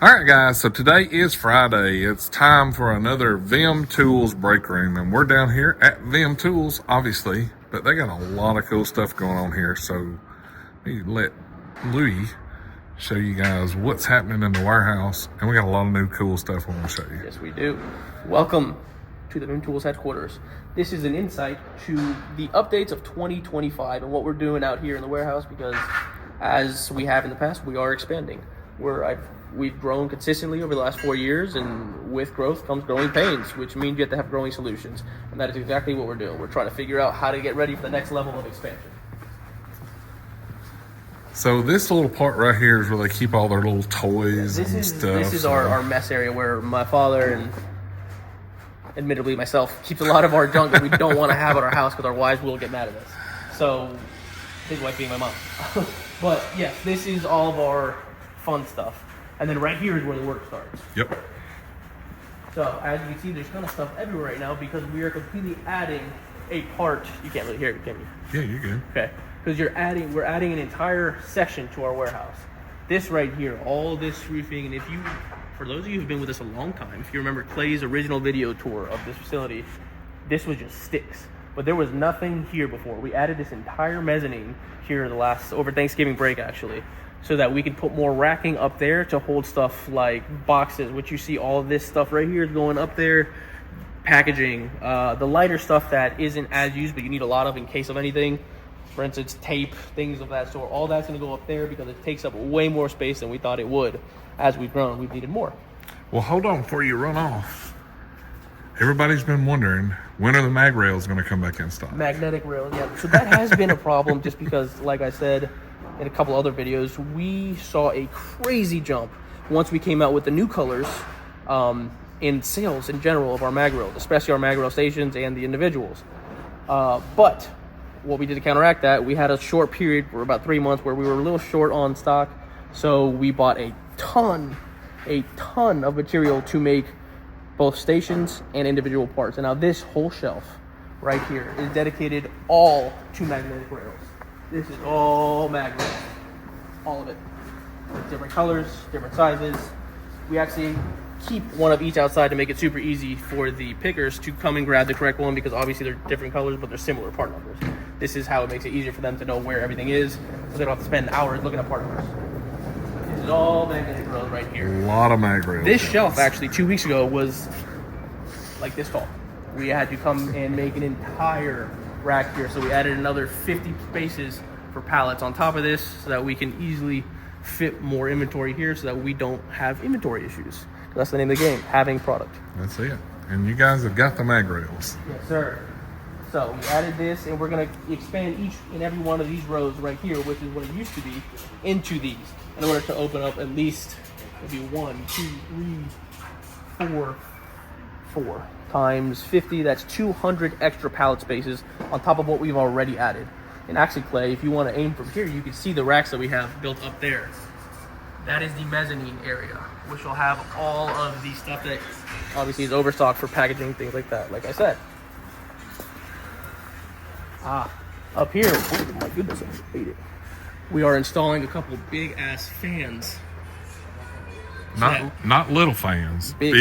Alright guys, so today is Friday. It's time for another VIM Tools break room, and we're down here at VIM Tools, obviously, but they got a lot of cool stuff going on here, so we let Louie show you guys what's happening in the warehouse, and we got a lot of new cool stuff we want to show you. Yes, we do. Welcome to the VIM Tools headquarters. This is an insight to the updates of 2025 and what we're doing out here in the warehouse, because as we have in the past, we are expanding. We've grown consistently over the last 4 years, and with growth comes growing pains, which means you have to have growing solutions. And that is exactly what we're doing. We're trying to figure out how to get ready for the next level of expansion. So this little part right here is where they keep all their little toys and stuff. This is our mess area where my father and admittedly myself keeps a lot of our junk that we don't want to have at our house because our wives will get mad at us. So his wife being my mom. But yes, this is all of our fun stuff. And then right here is where the work starts. Yep. So as you can see, there's kind of stuff everywhere right now because we are completely adding a part. You can't really hear it, can you? Yeah, you're good. Okay. Because we're adding an entire section to our warehouse. This right here, all this roofing, and for those of you who've been with us a long time, if you remember Clay's original video tour of this facility, this was just sticks. But there was nothing here before. We added this entire mezzanine here over Thanksgiving break actually, so that we can put more racking up there to hold stuff like boxes, which you see all this stuff right here is going up there, packaging, the lighter stuff that isn't as used but you need a lot of in case of anything. For instance, tape, things of that sort. All that's going to go up there because it takes up way more space than we thought it would. As we've grown, we've needed more. Well, hold on before you run off. Everybody's been wondering, when are the mag rails going to come back in stock? Magnetic rails, yeah. So that has been a problem just because, like I said in a couple other videos, we saw a crazy jump once we came out with the new colors in sales in general of our mag rails, especially our mag rail stations and the individuals. But what we did to counteract that, we had a short period for about 3 months where we were a little short on stock, so we bought a ton of material to make both stations and individual parts. And now this whole shelf right here is dedicated all to magnetic rails. This is all mag rails, all of it. Different colors, different sizes. We actually keep one of each outside to make it super easy for the pickers to come and grab the correct one, because obviously they're different colors but they're similar part numbers. This is how it makes it easier for them to know where everything is, so they don't have to spend hours looking at part numbers. This is all magnetic rails right here. A lot of mag rails. This shelf actually 2 weeks ago was like this tall. We had to come and make an entire rack here, so we added another 50 spaces for pallets on top of this so that we can easily fit more inventory here so that we don't have inventory issues. That's the name of the game, having product. That's it. And you guys have got the mag rails. Yes, sir. So we added this, and we're going to expand each and every one of these rows right here, which is what it used to be, into these in order to open up at least maybe 1, 2, 3, 4 times 50. That's 200 extra pallet spaces on top of what we've already added. And actually, Clay, if you want to aim from here, you can see the racks that we have built up there. That is the mezzanine area, which will have all of the stuff that obviously is overstocked for packaging, things like that, like I said. Up here, oh my goodness, I hate it. We are installing a couple big ass fans. Not little fans, big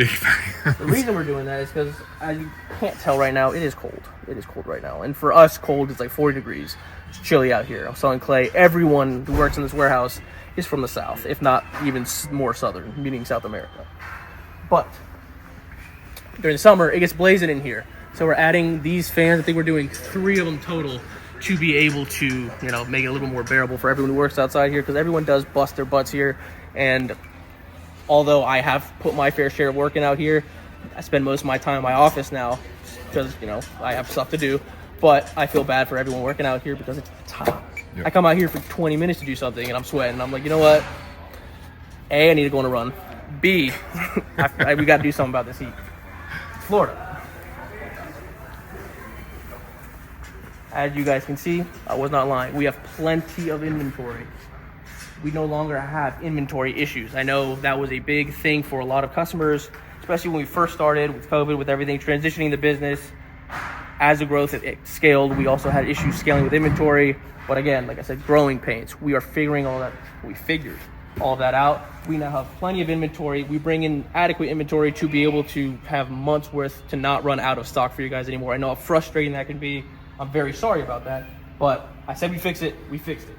fans. The reason we're doing that is because, as you can't tell right now, it is cold. It is cold right now. And for us, cold is like 40 degrees. It's chilly out here. I'm telling Clay, everyone who works in this warehouse is from the south, if not even more southern, meaning South America. But during the summer, it gets blazing in here. So we're adding these fans. I think we're doing 3 of them total to be able to, make it a little more bearable for everyone who works outside here, because everyone does bust their butts here. And although I have put my fair share of working out here, I spend most of my time in my office now because, I have stuff to do. But I feel bad for everyone working out here because it's hot. Yep. I come out here for 20 minutes to do something and I'm sweating. I'm like, you know what? A, I need to go on a run. B, we got to do something about this heat. Florida. As you guys can see, I was not lying. We have plenty of inventory. We no longer have inventory issues. I know that was a big thing for a lot of customers, especially when we first started with COVID, with everything transitioning the business. As the growth it scaled, we also had issues scaling with inventory. But again, like I said, growing pains. We are figuring all that. We figured all of that out. We now have plenty of inventory. We bring in adequate inventory to be able to have months worth to not run out of stock for you guys anymore. I know how frustrating that can be. I'm very sorry about that, but I said we fix it. We fixed it.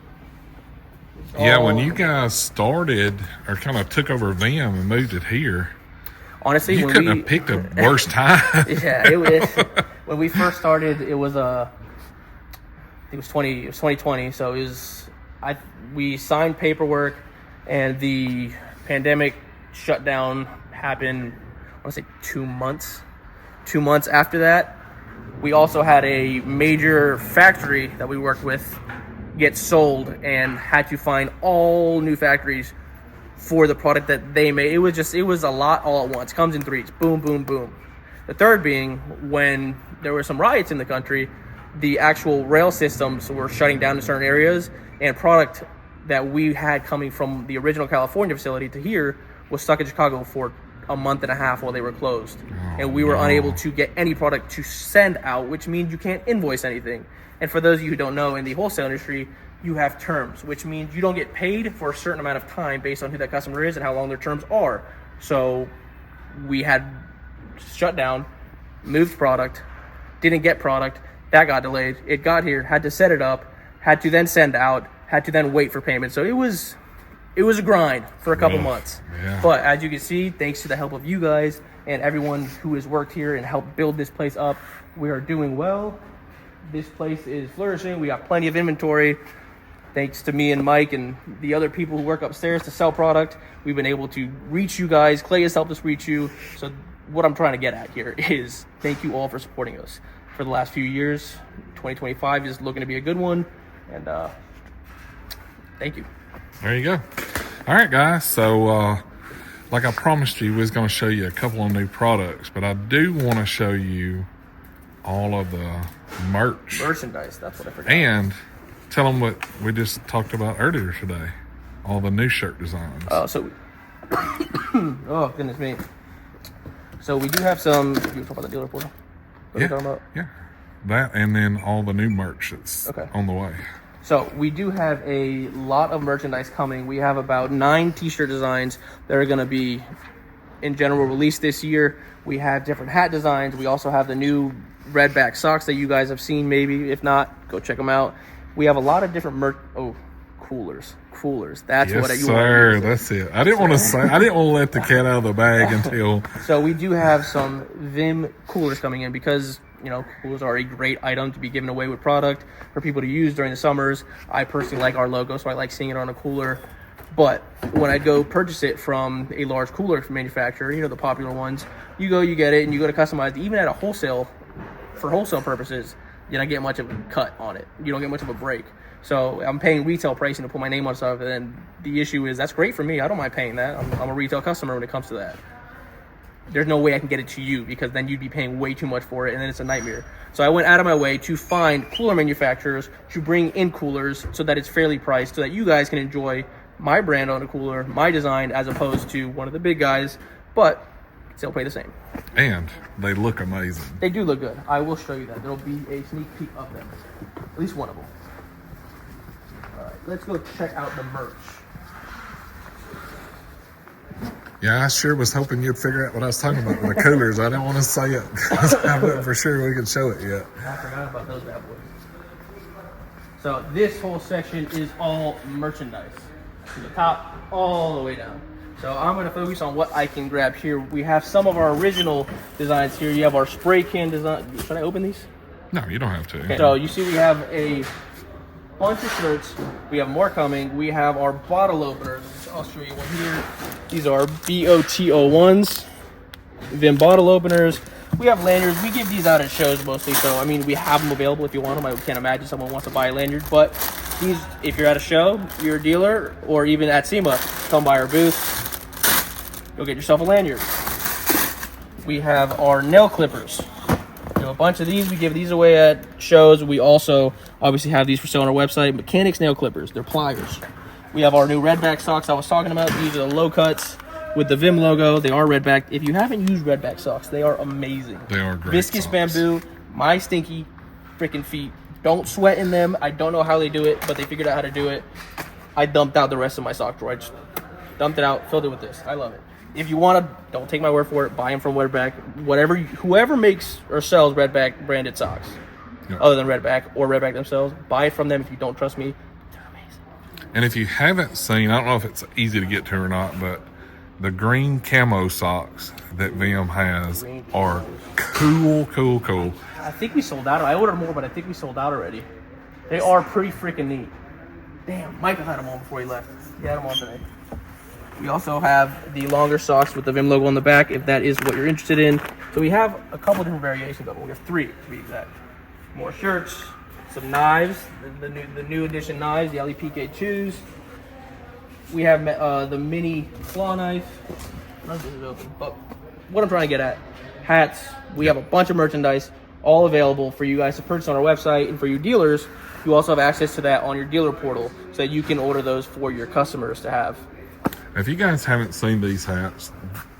Yeah, when you guys started or kind of took over VIM and moved it here, honestly, you couldn't have picked a worse time. Yeah, when we first started, it was I think it was 2020. So we signed paperwork, and the pandemic shutdown happened. I want to say 2 months. 2 months after that, we also had a major factory that we worked with get sold, and had to find all new factories for the product that they made. It was a lot all at once. Comes in threes. Boom, boom, boom. The third being when there were some riots in the country, the actual rail systems were shutting down in certain areas, and product that we had coming from the original California facility to here was stuck in Chicago for a month and a half while they were closed. And we were unable to get any product to send out, which means you can't invoice anything. And for those of you who don't know, in the wholesale industry, you have terms, which means you don't get paid for a certain amount of time based on who that customer is and how long their terms are. So we had shut down, moved product, didn't get product, that got delayed. It got here, had to set it up, had to then send out, had to then wait for payment. So it was a grind for a couple months. Yeah. But as you can see, thanks to the help of you guys and everyone who has worked here and helped build this place up, we are doing well. This place is flourishing. We got plenty of inventory. Thanks to me and Mike and the other people who work upstairs to sell product, we've been able to reach you guys. Clay has helped us reach you. So what I'm trying to get at here is thank you all for supporting us for the last few years. 2025 is looking to be a good one. And thank you. There you go. All right, guys. So like I promised you, we was going to show you a couple of new products, but I do want to show you all of the merchandise. That's what I forgot. And tell them what we just talked about earlier today. All the new shirt designs. Oh, goodness me. So we do have some. You talk about the dealer portal? What are you talking about? Yeah. That and then all the new merch that's on the way. So we do have a lot of merchandise coming. We have about 9 t-shirt designs that are going to be, in general, released this year. We have different hat designs. We also have the new red back socks that you guys have seen maybe. If not, go check them out. We have a lot of different coolers. That's what you want. That's it. I didn't want to let the cat out of the bag until. So we do have some VIM coolers coming in because, coolers are a great item to be given away with product for people to use during the summers. I personally like our logo, so I like seeing it on a cooler. But when I go purchase it from a large cooler manufacturer, the popular ones, you get it and you go to customize it. Even at a for wholesale purposes, you don't get much of a cut on it. You don't get much of a break. So I'm paying retail pricing to put my name on stuff, and the issue is that's great for me. I don't mind paying that. I'm a retail customer when it comes to that. There's no way I can get it to you because then you'd be paying way too much for it, and then it's a nightmare. So I went out of my way to find cooler manufacturers to bring in coolers so that it's fairly priced, so that you guys can enjoy my brand on a cooler, my design, as opposed to one of the big guys, but still pay the same. And they look amazing. They do look good. I will show you that. There'll be a sneak peek of them. At least one of them. All right, let's go check out the merch. Yeah, I sure was hoping you'd figure out what I was talking about with the coolers. I didn't want to say it because I wasn't for sure we could show it yet. I forgot about those bad boys. So this whole section is all merchandise. From the top all the way down. So I'm going to focus on what I can grab here. We have some of our original designs here. You have our spray can design. Should I open these? No, you don't have to. Okay. So you see we have a bunch of shirts. We have more coming. We have our bottle openers. I'll show you one here. These are BOTO1s, VIM bottle openers. We have lanyards. We give these out at shows mostly. So, we have them available if you want them. I can't imagine someone wants to buy a lanyard. But these, if you're at a show, you're a dealer, or even at SEMA, come by our booth. Go get yourself a lanyard. We have our nail clippers. A bunch of these. We give these away at shows. We also obviously have these for sale on our website. Mechanics nail clippers. They're pliers. We have our new redback socks I was talking about. These are the low cuts with the VIM logo. They are redback. If you haven't used redback socks, they are amazing. They are great. Viscous bamboo. My stinky freaking feet. Don't sweat in them. I don't know how they do it, but they figured out how to do it. I dumped out the rest of my sock drawer. I just dumped it out, filled it with this. I love it. If you want to, don't take my word for it. Buy them from Redback. Whoever makes or sells Redback branded socks, other than Redback or Redback themselves, buy it from them. If you don't trust me, they're amazing. And if you haven't seen, I don't know if it's easy to get to or not, but the green camo socks that VIM has are cool. I think we sold out. I ordered more, but I think we sold out already. They are pretty freaking neat. Damn, Michael had them on before he left. He had them on today. We also have the longer socks with the VIM logo on the back, if that is what you're interested in. So we have a couple different variations of them. We have 3 to be exact. More shirts, some knives, the new edition knives, the LEPK chews. We have the mini claw knife. None of this is open, but what I'm trying to get at, hats. We have a bunch of merchandise, all available for you guys to purchase on our website, and for you dealers, you also have access to that on your dealer portal, so that you can order those for your customers to have. If you guys haven't seen these hats,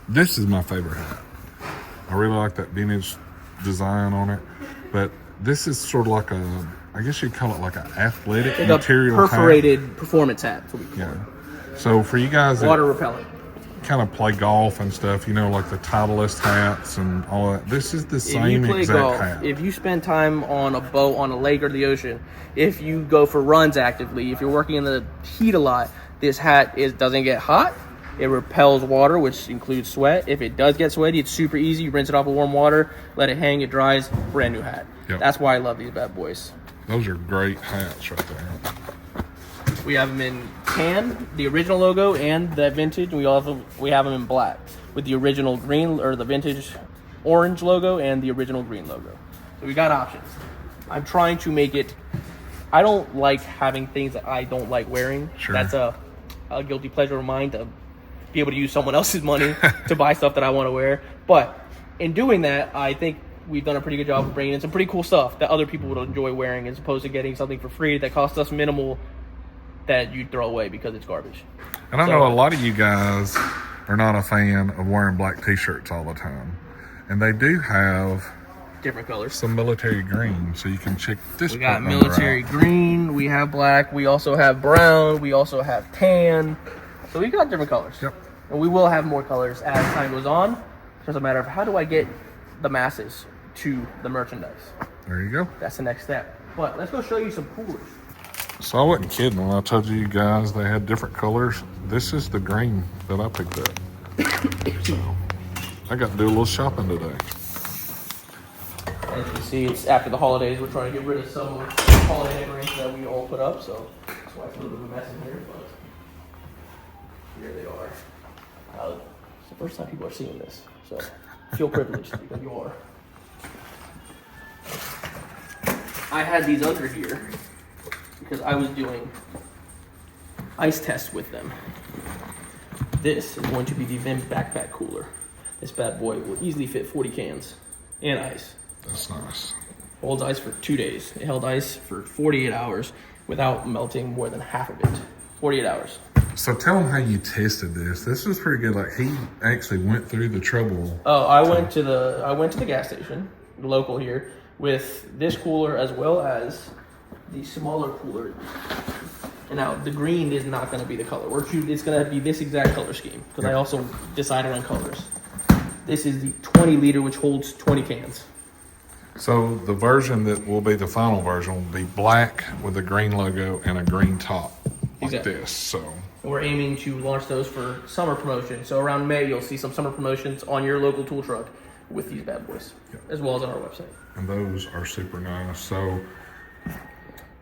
this is my favorite hat. I really like that vintage design on it, but this is sort of like I guess you'd call it like an athletic Like material a perforated performance hat. That's what we call it. So for you guys Water repellent. kind of play golf and stuff, you know, like the Titleist hats and all that. This is the same If you play exact golf, hat. if you spend time on a boat, on a lake or the ocean, if you go for runs actively, if you're working in the heat a lot, this hat doesn't get hot. It repels water, which includes sweat. If it does get sweaty, it's super easy. You rinse it off with warm water, let it hang, it dries, brand new hat. Yep. That's why I love these bad boys. Those are great hats right there. We have them in tan, the original logo, and the vintage. We have them in black with the original green or the vintage orange logo and the original green logo. So we got options. I'm trying to make it. I don't like having things that I don't like wearing. Sure. That's a guilty pleasure of mine to be able to use someone else's money to buy stuff that I want to wear. But in doing that, I think we've done a pretty good job of bringing in some pretty cool stuff that other people would enjoy wearing, as opposed to getting something for free that costs us minimal that you throw away because it's garbage. And I know a lot of you guys are not a fan of wearing black t-shirts all the time. And they do have different colors. Some military green, so you can check this. We got military green, we have black, we also have brown, we also have tan. So we've got different colors. Yep. And we will have more colors as time goes on. It's just a matter of how do I get the masses to the merchandise. There you go. That's the next step. But let's go show you some coolers. So I wasn't kidding when I told you guys they had different colors. This is the green that I picked up. So I got to do a little shopping today. As you can see, it's after the holidays. We're trying to get rid of some of the holiday decorations that we all put up. So that's why it's a little bit of a mess in here. But here they are. It's the first time people are seeing this. So feel privileged because you are. I had these under here because I was doing ice tests with them. This is going to be the VIM backpack cooler. This bad boy will easily fit 40 cans and ice. That's nice. Holds ice for 2 days. It held ice for 48 hours without melting more than half of it. 48 hours. So tell them how you tested this. This was pretty good. Like he actually went through the trouble. Oh, I went to the gas station, local here, with this cooler as well as the smaller cooler. And now the green is not going to be the color. It's going to be this exact color scheme because I also decided on colors. This is the 20 liter, which holds 20 cans. So the version that will be the final version will be black with a green logo and a green top, like Exactly. this. So And we're aiming to launch those for summer promotion. So around May, you'll see some summer promotions on your local tool truck with these bad boys, as well as on our website. And those are super nice. So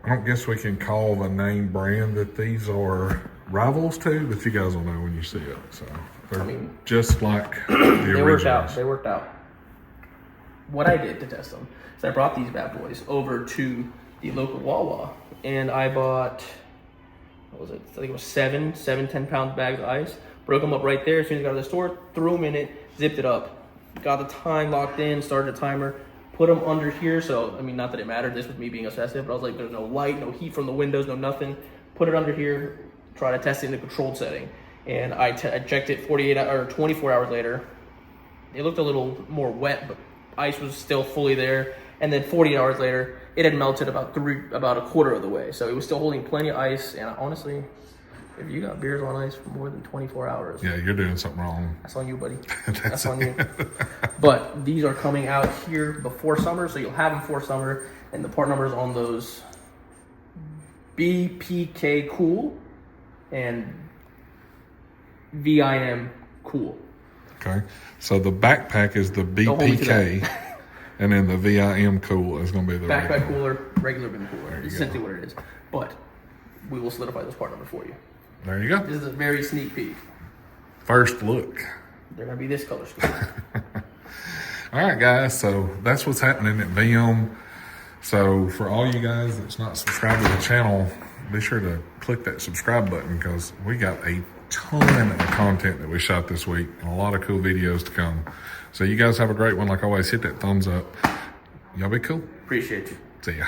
I don't guess we can call the name brand that these are rivals to, but you guys will know when you see it. So they're just like the originals. They worked out. What I did to test them is I brought these bad boys over to the local Wawa, and I bought, what was it? I think it was seven 10-pound bags of ice. Broke them up right there as soon as I got to the store, threw them in it, zipped it up, got the time locked in, started a timer, put them under here. So, I mean, not that it mattered. This was me being obsessive, but I was like, there's no light, no heat from the windows, no nothing. Put it under here, try to test it in the controlled setting. And I checked it 24 hours later. It looked a little more wet, but ice was still fully there. And then 48 hours later, it had melted about a quarter of the way. So it was still holding plenty of ice. And honestly, If you got beers on ice for more than 24 hours, Yeah, you're doing something wrong. that's on you, buddy. That's on you. But these are coming out here before summer, so you'll have them for summer. And the part numbers on those BPK Cool and VIM Cool. Okay. So the backpack is the Don't hold me to BPK, and then the VIM Cool is going to be the Backpack regular. cooler, regular bin cooler. There you It's go. essentially what it is. But we will solidify those part numbers for you. There you go. This is a very sneak peek. First look. They're going to be this color scheme. All right, guys. So that's what's happening at VIM. So for all you guys that's not subscribed to the channel, be sure to click that subscribe button because we got a ton of content that we shot this week and a lot of cool videos to come. So you guys have a great one. Like always, hit that thumbs up. Y'all be cool. Appreciate you. See ya.